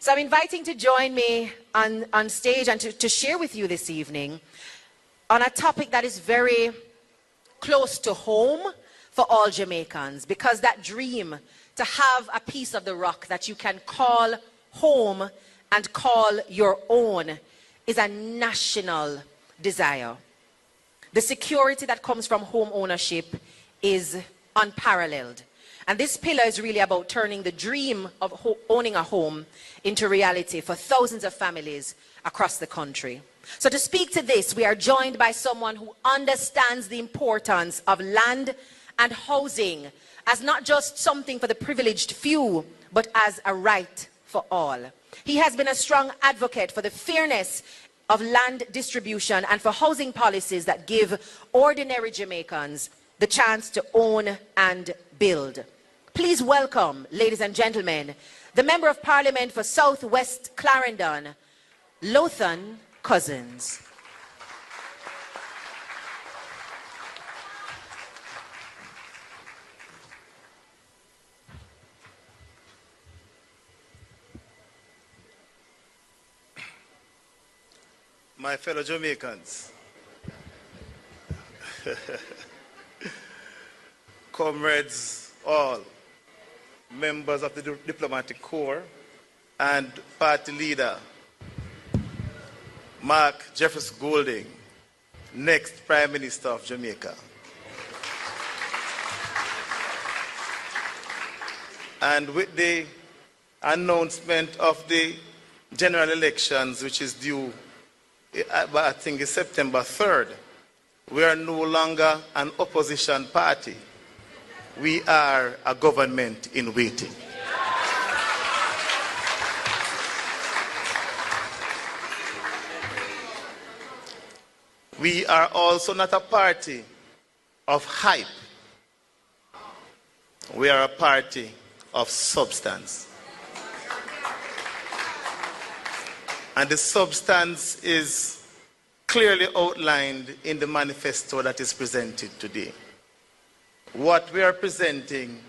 So I'm inviting to join me on stage and to share with you this evening on a topic that is very close to home for all Jamaicans, because that dream to have a piece of the rock that you can call home and call your own is a national desire. The security that comes from home ownership is unparalleled. And this pillar is really about turning the dream of owning a home into reality for thousands of families across the country. So to speak to this, we are joined by someone who understands the importance of land and housing as not just something for the privileged few, but as a right for all. He has been a strong advocate for the fairness of land distribution and for housing policies that give ordinary Jamaicans the chance to own and build. Please welcome, ladies and gentlemen, the Member of Parliament for South West Clarendon, Lothian Cousins. My fellow Jamaicans, comrades all, members of the diplomatic corps, and party leader, Mark Jefferson Golding, next Prime Minister of Jamaica. And with the announcement of the general elections, which is due, I think it's September 3rd, we are no longer an opposition party. We are a government in waiting. We are also not a party of hype. We are a party of substance. And the substance is clearly outlined in the manifesto that is presented today. What we are presenting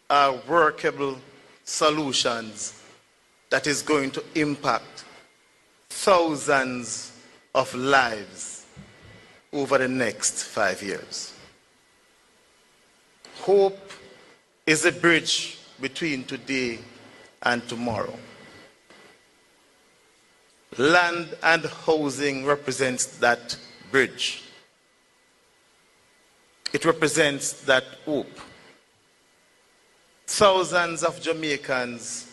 are workable solutions that is going to impact thousands of lives over the next 5 years. Hope is a bridge between today and tomorrow. Land and housing represents that bridge. It represents that hope. Thousands of Jamaicans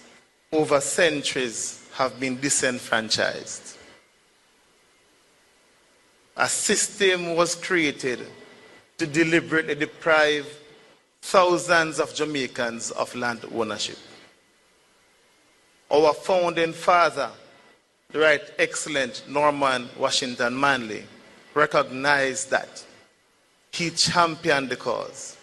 over centuries have been disenfranchised. A system was created to deliberately deprive thousands of Jamaicans of land ownership. Our founding father, the Right Excellent Norman Washington Manley, recognized that. He championed the cause.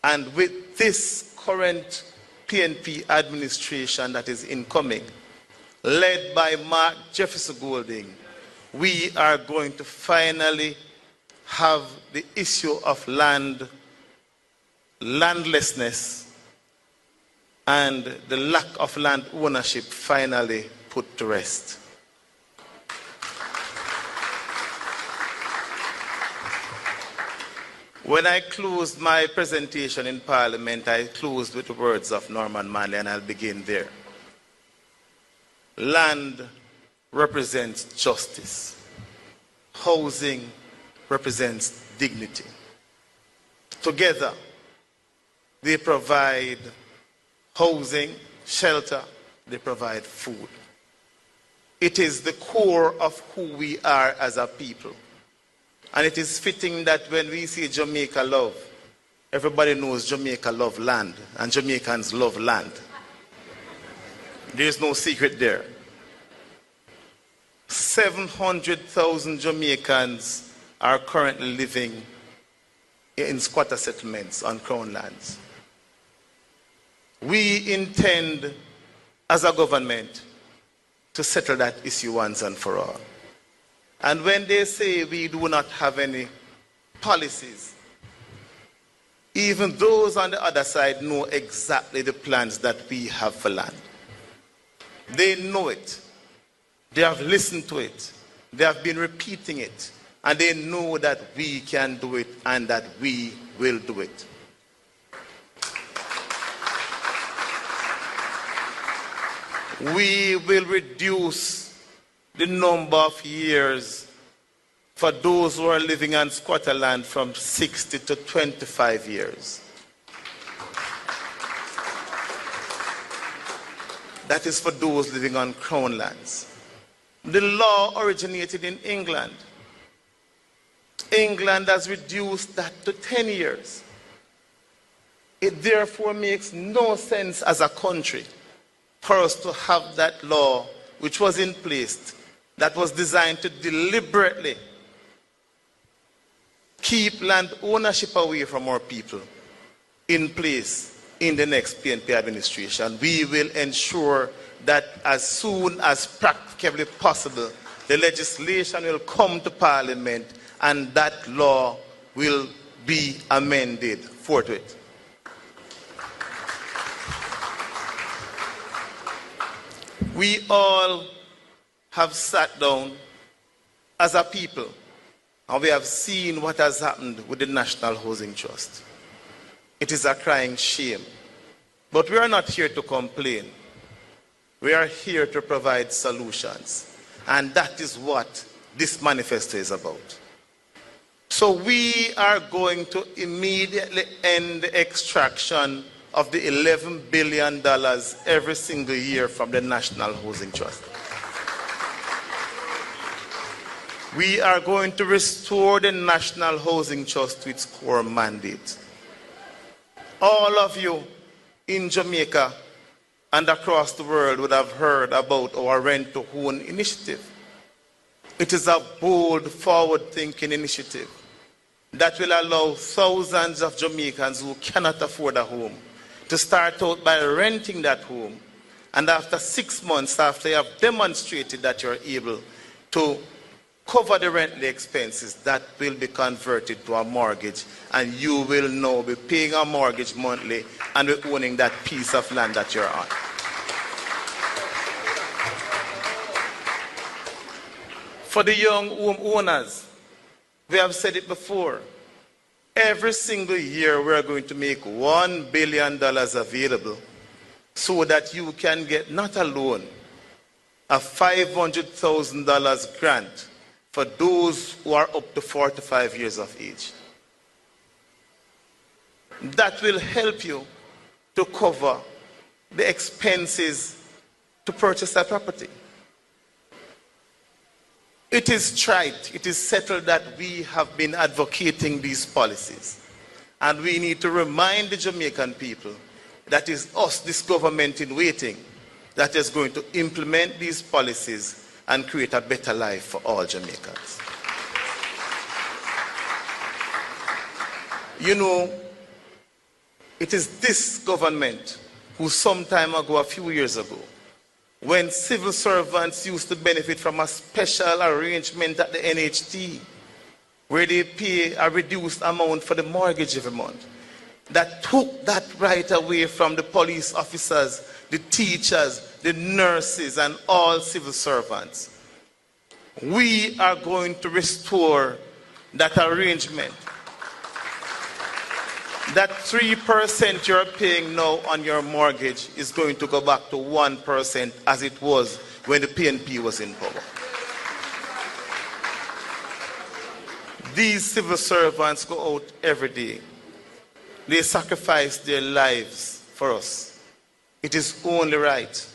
And with this current PNP administration that is incoming, led by Mark Jefferson Golding, we are going to finally have the issue of landlessness, and the lack of land ownership finally put to rest. When I closed my presentation in Parliament, I closed with the words of Norman Manley, and I'll begin there. Land represents justice. Housing represents dignity. Together, they provide housing, shelter, they provide food. It is the core of who we are as a people. And it is fitting that when we say Jamaica love, everybody knows Jamaica love land, and Jamaicans love land. There is no secret there. 700,000 Jamaicans are currently living in squatter settlements on Crown lands. We intend, as a government, to settle that issue once and for all. And when they say we do not have any policies, even those on the other side know exactly the plans that we have for land. They know it. They have listened to it. They have been repeating it. And they know that we can do it and that we will do it. We will reduce the number of years for those who are living on squatter land from 60 to 25 years. That is for those living on crown lands. The law originated in England. England has reduced that to 10 years. It therefore makes no sense as a country for us to have that law which was in place that was designed to deliberately keep land ownership away from our people in place in the next PNP administration. We will ensure that as soon as practically possible, the legislation will come to Parliament and that law will be amended forthwith. We all have sat down as a people and we have seen what has happened with the National Housing Trust. It is a crying shame. But we are not here to complain. We are here to provide solutions. And that is what this manifesto is about. So we are going to immediately end the extraction of the $11 billion every single year from the National Housing Trust. We are going to restore the National Housing Trust to its core mandate. All of you in Jamaica and across the world would have heard about our rent-to-own initiative. It is a bold, forward-thinking initiative that will allow thousands of Jamaicans who cannot afford a home to start out by renting that home. And after 6 months, after you have demonstrated that you're able to cover the rental expenses, that will be converted to a mortgage, and you will now be paying a mortgage monthly and be owning that piece of land that you're on. For the young homeowners, we have said it before, every single year we are going to make $1 billion available so that you can get not a loan, a $500,000 grant for those who are up to 45 years of age. That will help you to cover the expenses to purchase that property. It is trite, it is settled that we have been advocating these policies. And we need to remind the Jamaican people that is us, this government in waiting, that is going to implement these policies and create a better life for all Jamaicans. You know, it is this government who some time ago, a few years ago, when civil servants used to benefit from a special arrangement at the NHT, where they pay a reduced amount for the mortgage every month, that took that right away from the police officers, the teachers, the nurses, and all civil servants. We are going to restore that arrangement. That 3% you're paying now on your mortgage is going to go back to 1% as it was when the PNP was in power. These civil servants go out every day. They sacrifice their lives for us. It is only right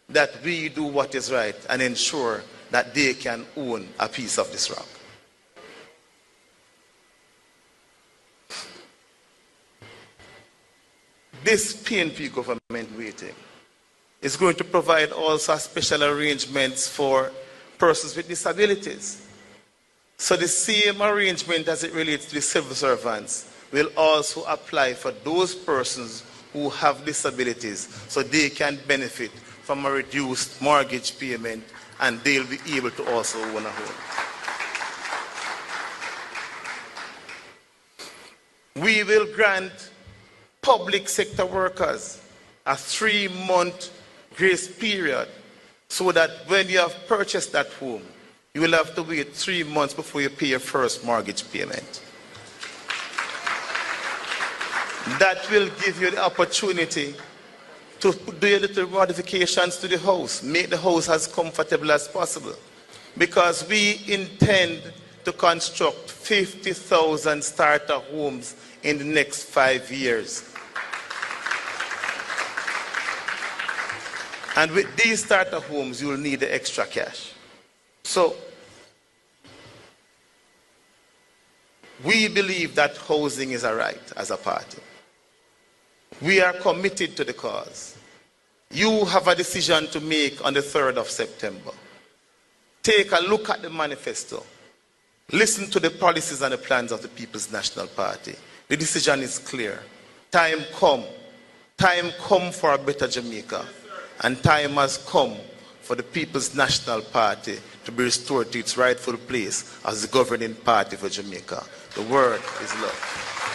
that we do what is right and ensure that they can own a piece of this rock. This PNP government waiting is going to provide also special arrangements for persons with disabilities. So the same arrangement as it relates to the civil servants will also apply for those persons who have disabilities, so they can benefit from a reduced mortgage payment and they'll be able to also own a home. We will grant public sector workers a 3-month grace period so that when you have purchased that home, you will have to wait 3 months before you pay your first mortgage payment. That will give you the opportunity to do a little modifications to the house, make the house as comfortable as possible. Because we intend to construct 50,000 starter homes in the next 5 years. And with these starter homes, you will need the extra cash. So, we believe that housing is a right as a party. We are committed to the cause. You have a decision to make on the 3rd of September. Take a look at the manifesto. Listen to the policies and the plans of the People's National Party. The decision is clear. Time come. Time come for a better Jamaica. And time has come for the People's National Party to be restored to its rightful place as the governing party for Jamaica. The word is love.